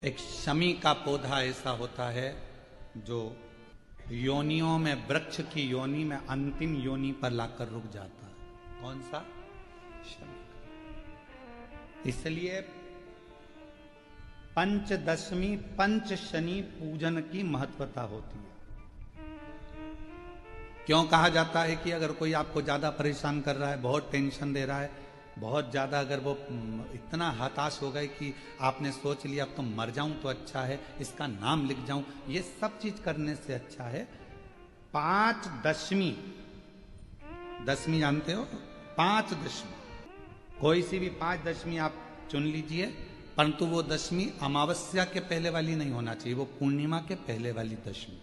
एक शमी का पौधा ऐसा होता है जो योनियों में, वृक्ष की योनि में अंतिम योनि पर लाकर रुक जाता है। कौन सा? शमी का। इसलिए पंचदशमी पंच शनि पूजन की महत्वता होती है। क्यों कहा जाता है कि अगर कोई आपको ज्यादा परेशान कर रहा है, बहुत टेंशन दे रहा है, बहुत ज्यादा अगर वो इतना हताश हो गए कि आपने सोच लिया अब तो मर जाऊं तो अच्छा है, इसका नाम लिख जाऊं, ये सब चीज करने से अच्छा है पांच दशमी। दशमी जानते हो? पांच दशमी, कोई सी भी पांच दशमी आप चुन लीजिए, परंतु वो दशमी अमावस्या के पहले वाली नहीं होना चाहिए, वो पूर्णिमा के पहले वाली दशमी।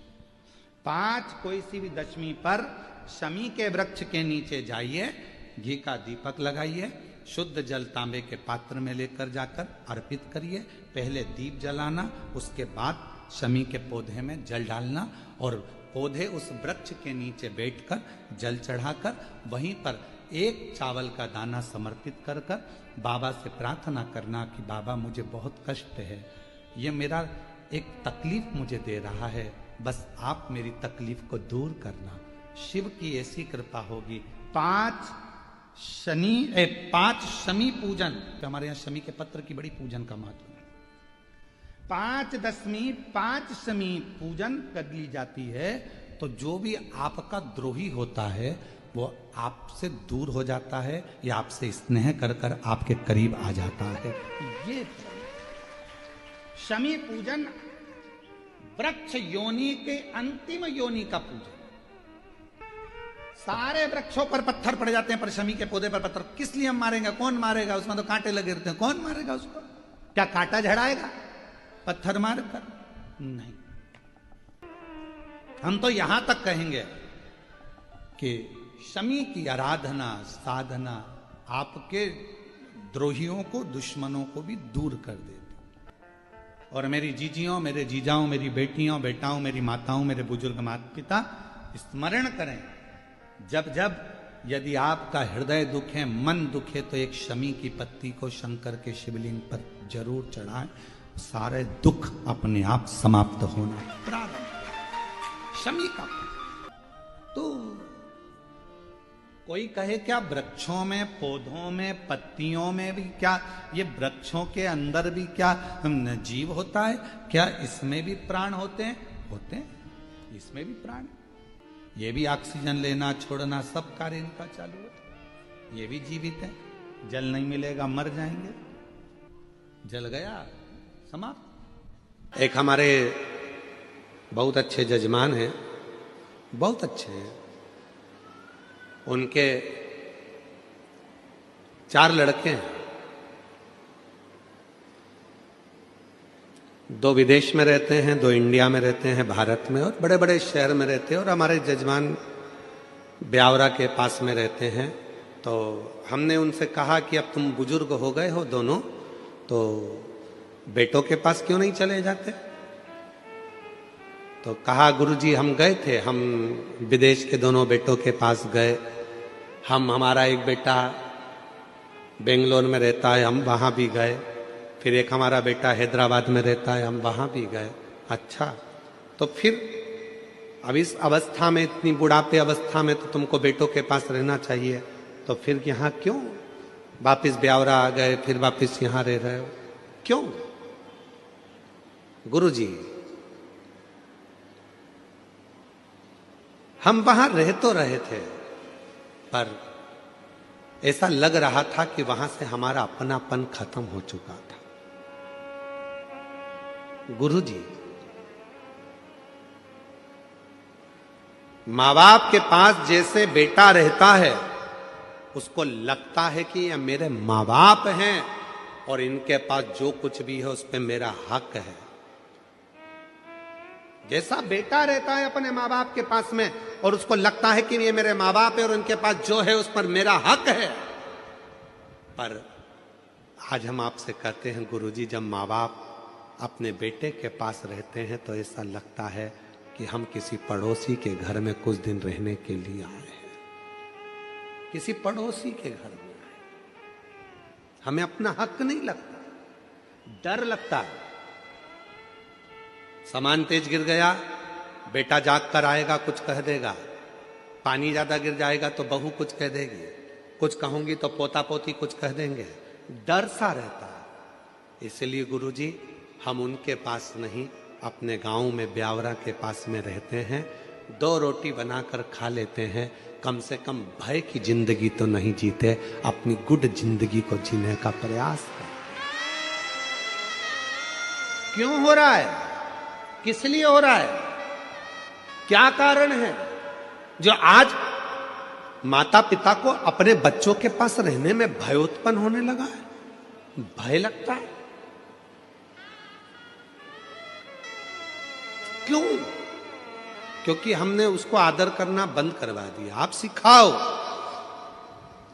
पांच कोई सी भी दशमी पर शमी के वृक्ष के नीचे जाइए, घी का दीपक लगाइए, शुद्ध जल तांबे के पात्र में लेकर जाकर अर्पित करिए। पहले दीप जलाना, उसके बाद शमी के पौधे में जल डालना और पौधे उस वृक्ष के नीचे बैठकर जल चढ़ाकर वहीं पर एक चावल का दाना समर्पित कर कर बाबा से प्रार्थना करना कि बाबा मुझे बहुत कष्ट है, ये मेरा एक तकलीफ मुझे दे रहा है, बस आप मेरी तकलीफ को दूर करना। शिव की ऐसी कृपा होगी। पांच शमी पूजन, तो हमारे यहां शमी के पत्र की बड़ी पूजन का महत्व है। पांच दशमी पांच शमी पूजन कर ली जाती है तो जो भी आपका द्रोही होता है वो आपसे दूर हो जाता है या आपसे स्नेह कर कर आपके करीब आ जाता है। ये शमी पूजन वृक्ष योनि के अंतिम योनि का पूजन। सारे वृक्षों पर पत्थर पड़ जाते हैं पर शमी के पौधे पर पत्थर किस लिए हम मारेंगे? कौन मारेगा? उसमें तो कांटे लगे रहते हैं, कौन मारेगा उसको? क्या कांटा झड़ाएगा पत्थर मारकर? नहीं। हम तो यहां तक कहेंगे कि शमी की आराधना साधना आपके द्रोहियों को, दुश्मनों को भी दूर कर देती। और मेरी जीजियों, मेरे जीजाओं, मेरी बेटियों, बेटाओं, मेरी माताओं, मेरे बुजुर्ग माता पिता स्मरण करें, जब जब यदि आपका हृदय दुखे, मन दुखे, तो एक शमी की पत्ती को शंकर के शिवलिंग पर जरूर चढ़ाएं, सारे दुख अपने आप समाप्त होना प्रारंभ। शमी का तो कोई कहे क्या वृक्षों में, पौधों में, पत्तियों में भी क्या, ये वृक्षों के अंदर भी क्या जीव होता है? क्या इसमें भी प्राण होते हैं? होते हैं, इसमें भी प्राण, ये भी ऑक्सीजन लेना छोड़ना सब कार्य इनका चालू है, ये भी जीवित है। जल नहीं मिलेगा मर जाएंगे, जल गया समाप्त। एक हमारे बहुत अच्छे जजमान हैं, बहुत अच्छे हैं, उनके 4 लड़के हैं, 2 विदेश में रहते हैं, 2 इंडिया में रहते हैं, भारत में, और बड़े बड़े शहर में रहते हैं, और हमारे जजमान ब्यावरा के पास में रहते हैं। तो हमने उनसे कहा कि अब तुम बुजुर्ग हो गए हो दोनों, तो बेटों के पास क्यों नहीं चले जाते? तो कहा गुरुजी हम गए थे, हम विदेश के दोनों बेटों के पास गए, हमारा एक बेटा बेंगलोर में रहता है, हम वहाँ भी गए, फिर एक हमारा बेटा हैदराबाद में रहता है, हम वहाँ भी गए। अच्छा, तो फिर अब इस अवस्था में, इतनी बुढ़ापे अवस्था में तो तुमको बेटों के पास रहना चाहिए, तो फिर यहाँ क्यों वापिस ब्यावरा आ गए, फिर वापिस यहाँ रह रहे हो क्यों? गुरुजी हम वहां रह तो रहे थे, पर ऐसा लग रहा था कि वहां से हमारा अपनापन खत्म हो चुका था। गुरुजी, माँ बाप के पास जैसे बेटा रहता है उसको लगता है कि ये मेरे माँ बाप हैं और इनके पास जो कुछ भी है उस पर मेरा हक है। जैसा बेटा रहता है अपने माँ बाप के पास में और उसको लगता है कि ये मेरे माँ बाप है और उनके पास जो है उस पर मेरा हक है, पर आज हम आपसे कहते हैं गुरुजी, जब माँ बाप अपने बेटे के पास रहते हैं तो ऐसा लगता है कि हम किसी पड़ोसी के घर में कुछ दिन रहने के लिए आए हैं, किसी पड़ोसी के घर में आए, हमें अपना हक नहीं लगता, डर लगता है। सामान तेज गिर गया, बेटा जाग कर आएगा कुछ कह देगा, पानी ज्यादा गिर जाएगा तो बहू कुछ कह देगी, कुछ कहूंगी तो पोता पोती कुछ कह देंगे, डर सा रहता है। इसलिए गुरुजी हम उनके पास नहीं, अपने गांव में ब्यावरा के पास में रहते हैं, 2 रोटी बनाकर खा लेते हैं, कम से कम भय की जिंदगी तो नहीं जीते, अपनी गुड जिंदगी को जीने का प्रयास करें। क्यों हो रहा है, किस लिए हो रहा है, क्या कारण है जो आज माता पिता को अपने बच्चों के पास रहने में भय उत्पन्न होने लगा है? भय लगता है क्यों? क्योंकि हमने उसको आदर करना बंद करवा दिया। आप सिखाओ,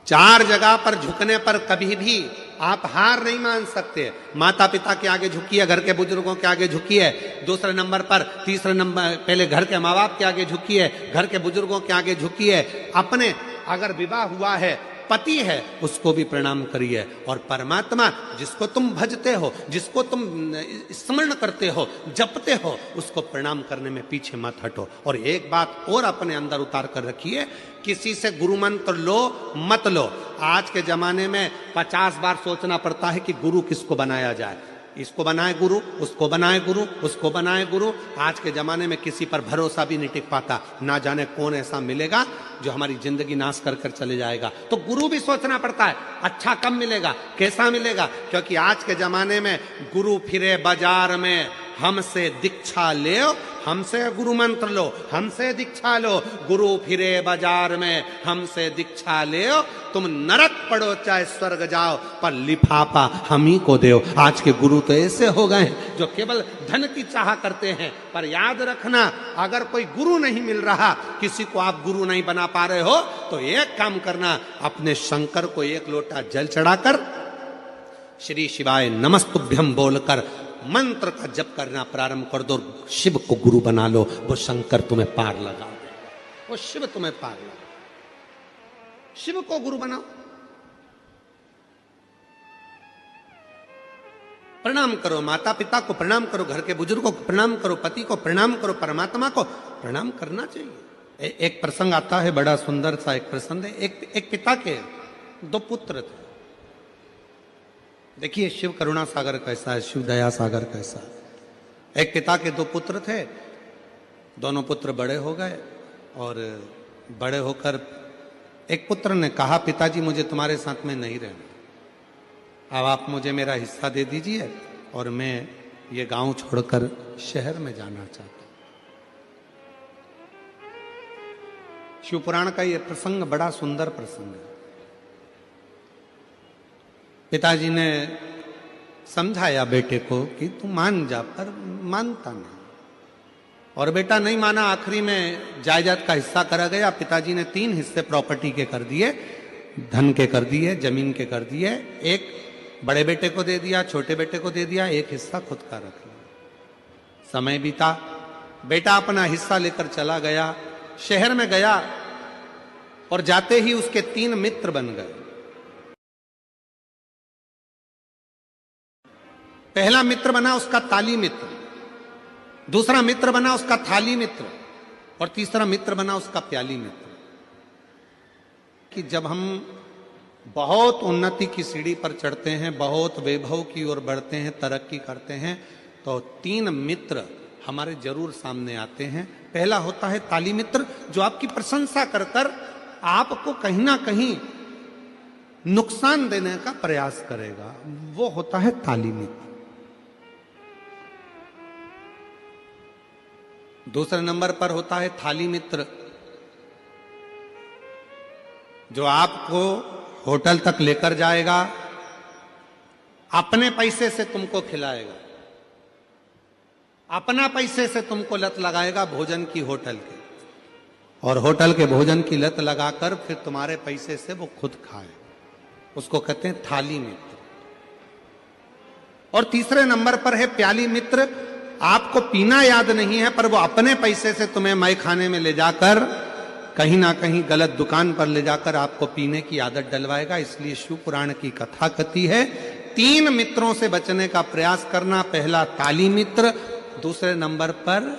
4 जगह पर झुकने पर कभी भी आप हार नहीं मान सकते। माता पिता के आगे झुकिए, घर के बुजुर्गों के आगे झुकिए, दूसरे नंबर पर, तीसरे नंबर पहले घर के माँ बाप के आगे झुकिए, घर के बुजुर्गों के आगे झुकिए, अपने अगर विवाह हुआ है, पति है, उसको भी प्रणाम करिए, और परमात्मा जिसको तुम भजते हो, जिसको तुम स्मरण करते हो, जपते हो, उसको प्रणाम करने में पीछे मत हटो। और एक बात और अपने अंदर उतार कर रखिए, किसी से गुरु मंत्र लो मत लो। आज के जमाने में 50 बार सोचना पड़ता है कि गुरु किसको बनाया जाए, इसको बनाए गुरु, उसको बनाए गुरु, उसको बनाए गुरु। आज के जमाने में किसी पर भरोसा भी नहीं टिक पाता, ना जाने कौन ऐसा मिलेगा जो हमारी जिंदगी नाश कर कर चले जाएगा। तो गुरु भी सोचना पड़ता है, अच्छा कब मिलेगा, कैसा मिलेगा, क्योंकि आज के जमाने में गुरु फिरे बाजार में, हमसे दीक्षा ले, हमसे गुरु मंत्र लो, हमसे दीक्षा लो, गुरु फिरे बाजार में, हमसे दीक्षा ले, तुम नरक पड़ो चाहे स्वर्ग जाओ, पर लिफाफा हम ही को दो। आज के गुरु तो ऐसे हो गए हैं जो केवल धन की चाह करते हैं। पर याद रखना, अगर कोई गुरु नहीं मिल रहा, किसी को आप गुरु नहीं बना पा रहे हो, तो एक काम करना, अपने शंकर को 1 लोटा जल चढ़ाकर श्री शिवाय नमस्तुभ्यम बोलकर मंत्र का जप करना प्रारंभ कर दो, शिव को गुरु बना लो, वो शंकर तुम्हें पार लगा देगा, वो शिव तुम्हें पार लगा। शिव को गुरु बनाओ, प्रणाम करो, माता पिता को प्रणाम करो, घर के बुजुर्गों को प्रणाम करो, पति को प्रणाम करो, परमात्मा को प्रणाम करना चाहिए। एक प्रसंग आता है, बड़ा सुंदर सा एक प्रसंग है। एक पिता के 2 पुत्र थे। देखिए शिव करुणा सागर कैसा है, शिव दया सागर कैसा है। एक पिता के 2 पुत्र थे, दोनों पुत्र बड़े हो गए, और बड़े होकर एक पुत्र ने कहा, पिताजी मुझे तुम्हारे साथ में नहीं रहना, अब आप मुझे मेरा हिस्सा दे दीजिए और मैं ये गांव छोड़कर शहर में जाना चाहता हूं। शिव पुराण का ये प्रसंग बड़ा सुंदर प्रसंग है। पिताजी ने समझाया बेटे को कि तू मान जा, पर मानता नहीं, और बेटा नहीं माना। आखिरी में जायदाद का हिस्सा करा गया। पिताजी ने 3 हिस्से प्रॉपर्टी के कर दिए, धन के कर दिए, जमीन के कर दिए। एक बड़े बेटे को दे दिया, छोटे बेटे को दे दिया, एक हिस्सा खुद का रख लिया। समय बीता, बेटा अपना हिस्सा लेकर चला गया, शहर में गया, और जाते ही उसके 3 मित्र बन गए। पहला मित्र बना उसका ताली मित्र, दूसरा मित्र बना उसका थाली मित्र, और तीसरा मित्र बना उसका प्याली मित्र। कि जब हम बहुत उन्नति की सीढ़ी पर चढ़ते हैं, बहुत वैभव की ओर बढ़ते हैं, तरक्की करते हैं, तो 3 मित्र हमारे जरूर सामने आते हैं। पहला होता है ताली मित्र, जो आपकी प्रशंसा कर कर आपको कहीं ना कहीं नुकसान देने का प्रयास करेगा, वो होता है ताली मित्र। दूसरे नंबर पर होता है थाली मित्र, जो आपको होटल तक लेकर जाएगा, अपने पैसे से तुमको खिलाएगा, अपना पैसे से तुमको लत लगाएगा भोजन की होटल के, और होटल के भोजन की लत लगाकर फिर तुम्हारे पैसे से वो खुद खाए, उसको कहते हैं थाली मित्र। और तीसरे नंबर पर है प्याली मित्र। आपको पीना याद नहीं है, पर वो अपने पैसे से तुम्हें मय खाने में ले जाकर, कहीं ना कहीं गलत दुकान पर ले जाकर आपको पीने की आदत डलवाएगा। इसलिए शिव पुराण की कथा कथी है, 3 मित्रों से बचने का प्रयास करना। पहला ताली मित्र, दूसरे नंबर पर